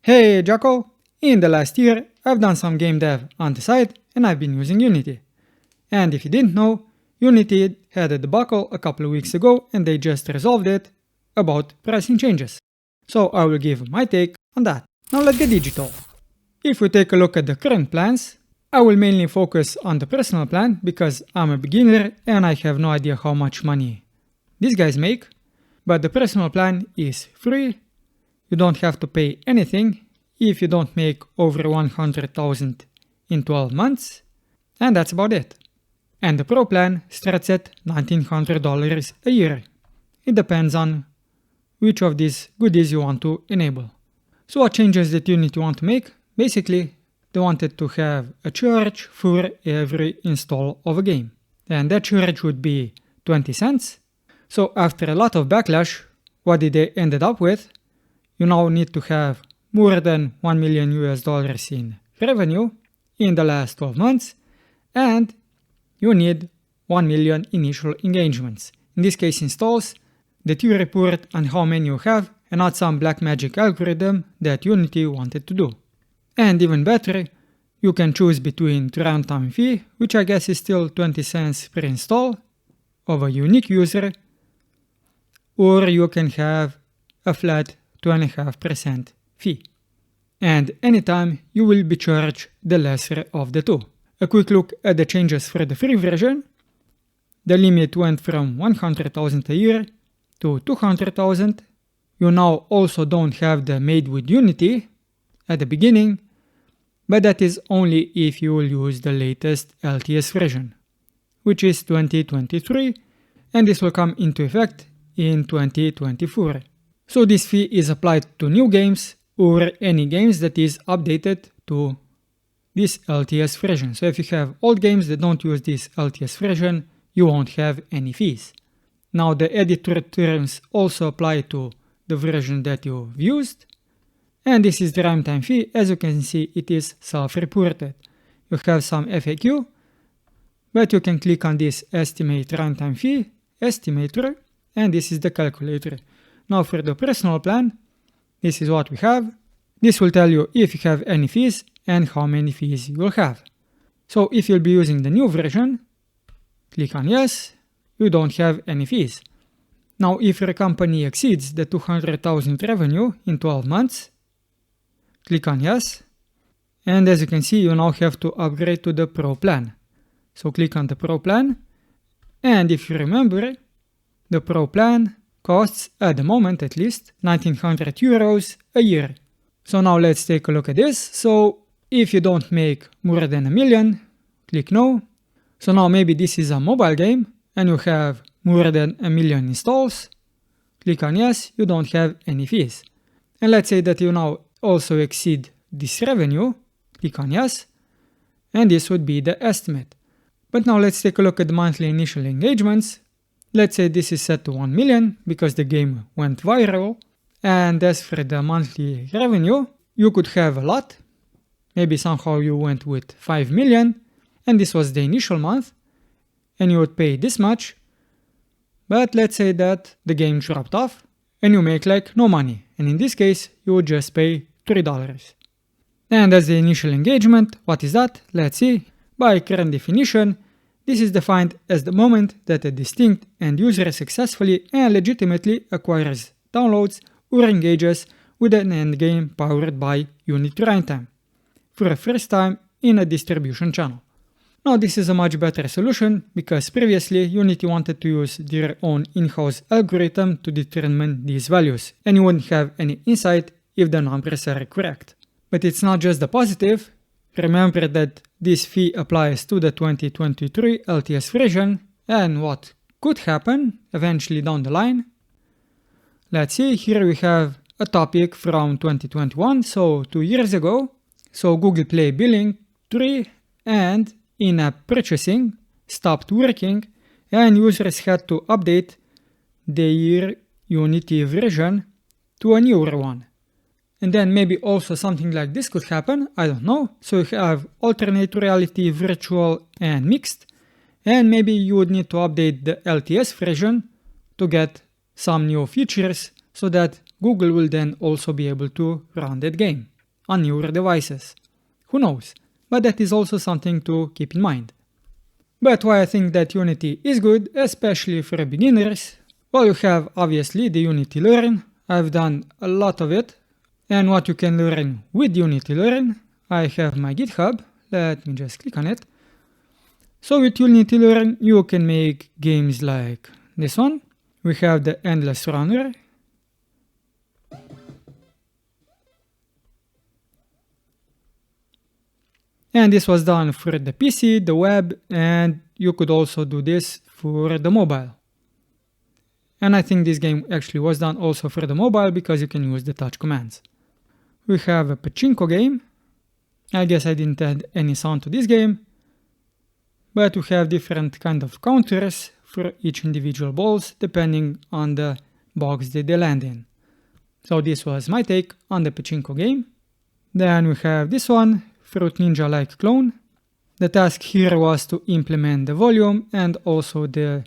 Hey Jackal! In the last year, I've done some game dev on the side and I've been using Unity. And if you didn't know, Unity had a debacle a couple of weeks ago and they just resolved it about pricing changes. So I will give my take on that. Now let's get digital. If we take a look at the current plans, I will mainly focus on the personal plan because I'm a beginner and I have no idea how much money these guys make. But the personal plan is free. You don't have to pay anything if you don't make over 100,000 in 12 months. And that's about it. And the Pro plan starts at $1,900 a year. It depends on which of these goodies you want to enable. So what changes that Unity want to make? Basically, they wanted to have a charge for every install of a game. And that charge would be 20 cents. So after a lot of backlash, what did they ended up with? You now need to have more than $1 million in revenue in the last 12 months, and you need 1 million initial engagements. In this case, installs that you report on how many you have and not some black magic algorithm that Unity wanted to do. And even better, you can choose between the runtime fee, which I guess is still 20 cents per install of a unique user, or you can have a flat 2.5% fee. And anytime you will be charged the lesser of the two. A quick look at the changes for the free version. The limit went from 100,000 a year to 200,000. You now also don't have the made with Unity at the beginning, but that is only if you will use the latest LTS version, which is 2023, and this will come into effect in 2024. So this fee is applied to new games or any games that is updated to this LTS version. So if you have old games that don't use this LTS version, you won't have any fees. Now the editor terms also apply to the version that you've used. And this is the runtime fee. As you can see, it is self-reported. You have some FAQ, but you can click on this estimate runtime fee estimator, and this is the calculator. Now for the personal plan, this is what we have. This will tell you if you have any fees and how many fees you will have. So if you'll be using the new version, click on yes, you don't have any fees. Now if your company exceeds the 200,000 revenue in 12 months, click on yes. And as you can see, you now have to upgrade to the Pro plan. So click on the Pro plan. And if you remember, the Pro plan costs, at the moment at least, 1,900 euros a year. So now let's take a look at this. So if you don't make more than $1 million, click no. So now maybe this is a mobile game and you have more than 1 million installs. Click on yes, you don't have any fees. And let's say that you now also exceed this revenue. Click on yes. And this would be the estimate. But now let's take a look at the monthly initial engagements. Let's say this is set to 1 million because the game went viral. And as for the monthly revenue, you could have a lot. Maybe somehow you went with 5 million and this was the initial month and you would pay this much. But let's say that the game dropped off and you make like no money. And in this case, you would just pay $3. And as the initial engagement, what is that? Let's see. By current definition, this is defined as the moment that a distinct end user successfully and legitimately acquires, downloads, or engages with an endgame powered by Unity runtime for a first time in a distribution channel. Now this is a much better solution because previously Unity wanted to use their own in-house algorithm to determine these values and you wouldn't have any insight if the numbers are correct. But it's not just the positive. Remember that this fee applies to the 2023 LTS version and what could happen eventually down the line. Let's see, here we have a topic from 2021, so 2 years ago. So Google Play billing 3 and in-app purchasing stopped working and users had to update their Unity version to a newer one. And then maybe also something like this could happen, I don't know. So you have alternate reality, virtual and mixed. And maybe you would need to update the LTS version to get some new features so that Google will then also be able to run that game on newer devices. Who knows? But that is also something to keep in mind. But why I think that Unity is good, especially for beginners, well, you have obviously the Unity Learn. I've done a lot of it. And what you can learn with Unity Learn, I have my GitHub. Let me just click on it. So with Unity Learn, you can make games like this one. We have the Endless Runner. And this was done for the PC, the web, and you could also do this for the mobile. And I think this game actually was done also for the mobile because you can use the touch commands. We have a pachinko game. I guess I didn't add any sound to this game. But we have different kind of counters for each individual balls depending on the box that they land in. So this was my take on the pachinko game. Then we have this one, Fruit Ninja-like clone. The task here was to implement the volume and also the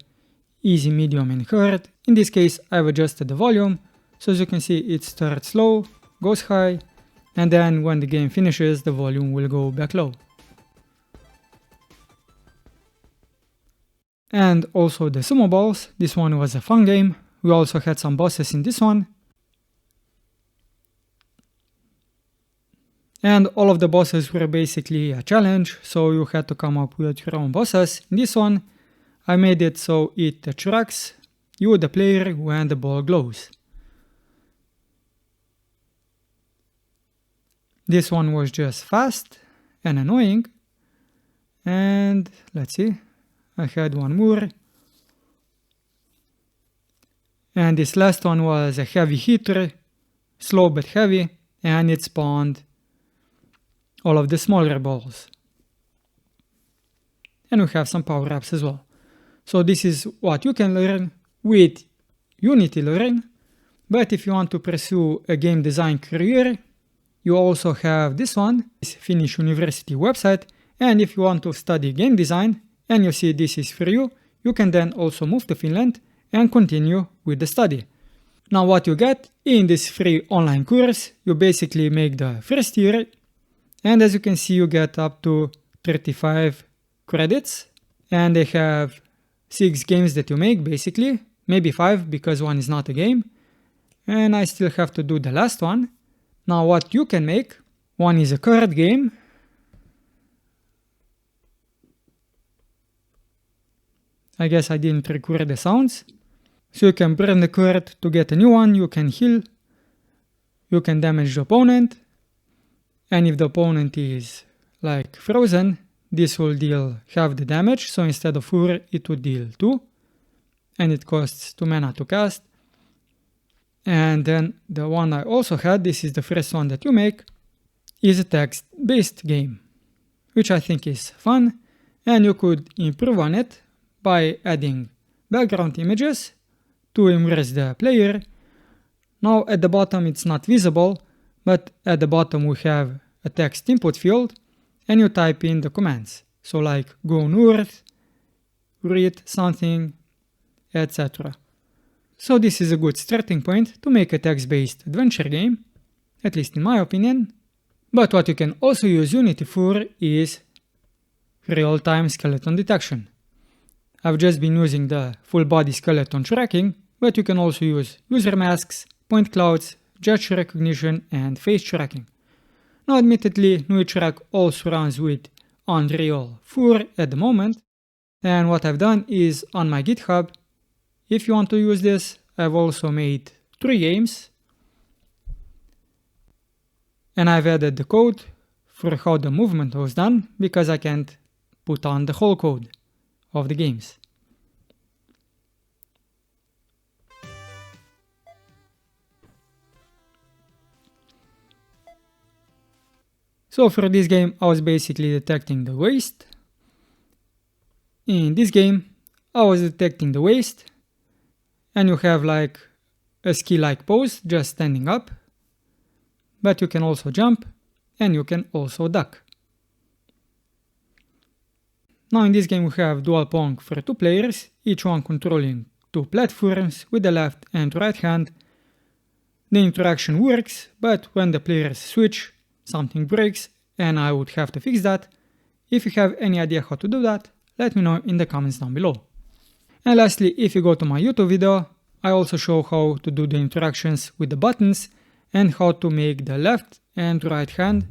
easy, medium and hard. In this case I've adjusted the volume, so as you can see it starts low, goes high, and then when the game finishes the volume will go back low. And also the sumo balls, this one was a fun game. We also had some bosses in this one. And all of the bosses were basically a challenge, so you had to come up with your own bosses. In this one, I made it so it attracts you, the player, when the ball glows. This one was just fast and annoying. And let's see, I had one more. And this last one was a heavy hitter, slow but heavy, and it spawned all of the smaller balls. And we have some power-ups as well. So this is what you can learn with Unity Learn. But if you want to pursue a game design career, you also have this one, this Finnish University website. And if you want to study game design and you see this is for you, you can then also move to Finland and continue with the study. Now what you get in this free online course, you basically make the first year. And as you can see, you get up to 35 credits. And they have 6 games that you make, basically. Maybe 5, because one is not a game. And I still have to do the last one. Now what you can make, one is a card game. I guess I didn't record the sounds. So you can burn the card to get a new one, you can heal. You can damage the opponent. And if the opponent is like frozen, this will deal half the damage. So instead of 4, it would deal 2. And it costs 2 mana to cast. And then the one I also had, this is the first one that you make, is a text-based game, which I think is fun. And you could improve on it by adding background images to immerse the player. Now at the bottom it's not visible, but at the bottom we have a text input field and you type in the commands. So like go north, read something, etc. So this is a good starting point to make a text-based adventure game, at least in my opinion. But what you can also use Unity for is real-time skeleton detection. I've just been using the full body skeleton tracking, but you can also use user masks, point clouds, gesture recognition and face tracking. Now admittedly, NuiTrack also runs with Unreal 4 at the moment, and what I've done is on my GitHub, if you want to use this, I've also made 3 games, and I've added the code for how the movement was done, because I can't put on the whole code of the games. So for this game, I was basically detecting the waist. In this game, I was detecting the waist, and you have like a ski-like pose, just standing up. But you can also jump, and you can also duck. Now in this game we have dual pong for 2 players, each one controlling 2 platforms with the left and right hand. the interaction works, but when the players switch, something breaks and I would have to fix that. If you have any idea how to do that, let me know in the comments down below. And lastly, if you go to my YouTube video, I also show how to do the interactions with the buttons and how to make the left and right hand.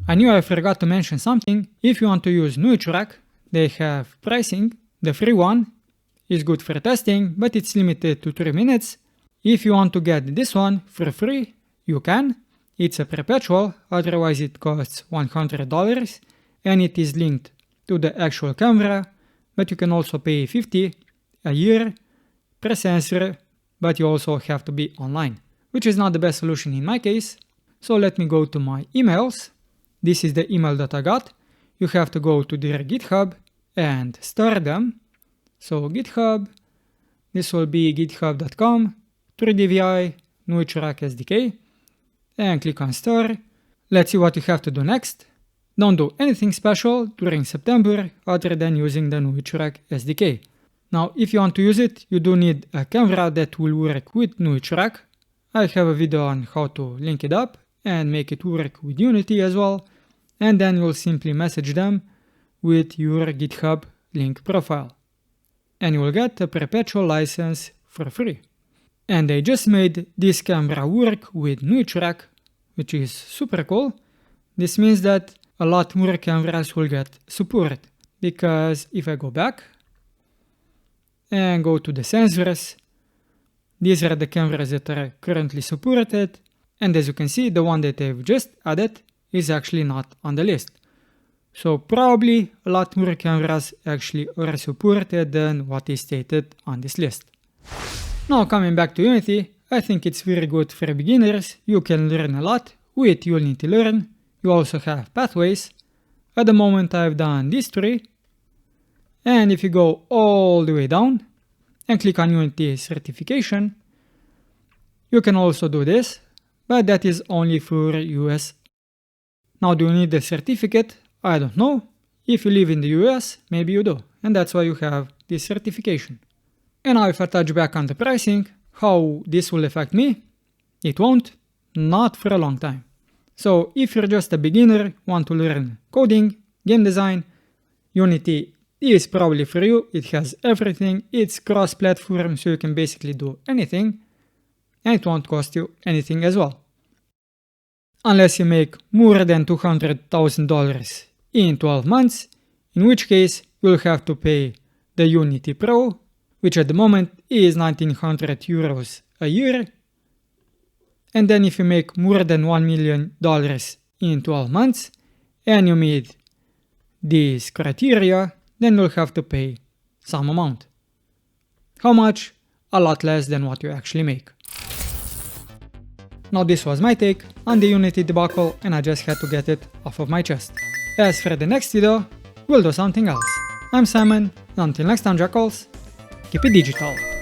I knew I forgot to mention something. If you want to use NuiTrack, they have pricing. The free one is good for testing, but it's limited to 3 minutes. If you want to get this one for free, you can. It's a perpetual, otherwise it costs $100 and it is linked to the actual camera, but you can also pay $50 a year per sensor, but you also have to be online, which is not the best solution in my case. So let me go to my emails. This is the email that I got. You have to go to their GitHub and store them. So GitHub, this will be github.com, 3dvi, NuiTrack SDK, and click on store. Let's see what you have to do next. Don't do anything special during September other than using the NuiTrack SDK. Now, if you want to use it, you do need a camera that will work with NuiTrack. I have a video on how to link it up and make it work with Unity as well, and then you'll simply message them with your GitHub link profile. And you will get a perpetual license for free. And they just made this camera work with NuiTrack, which is super cool. This means that a lot more cameras will get support, because if I go back and go to the sensors, these are the cameras that are currently supported, and as you can see, the one that they've just added is actually not on the list. So probably a lot more cameras actually are supported than what is stated on this list. Now coming back to Unity, I think it's very good for beginners. You can learn a lot with Unity Learn. You also have pathways. At the moment I've done these 3. And if you go all the way down and click on Unity certification, you can also do this, but that is only for US. Now do you need the certificate? I don't know. If you live in the US, maybe you do, and that's why you have this certification. And now if I touch back on the pricing, how this will affect me? It won't, not for a long time. So if you're just a beginner, want to learn coding, game design, Unity is probably for you. It has everything, it's cross-platform, so you can basically do anything, and it won't cost you anything as well. Unless you make more than $200,000 in 12 months, in which case you'll have to pay the Unity Pro, which at the moment is 1900 euros a year. And then if you make more than $1 million in 12 months and you meet these criteria, then you'll have to pay some amount. How much? A lot less than what you actually make. Now this was my take on the Unity debacle, and I just had to get it off of my chest. As for the next video, we'll do something else. I'm Simon, and until next time jackals, keep it digital.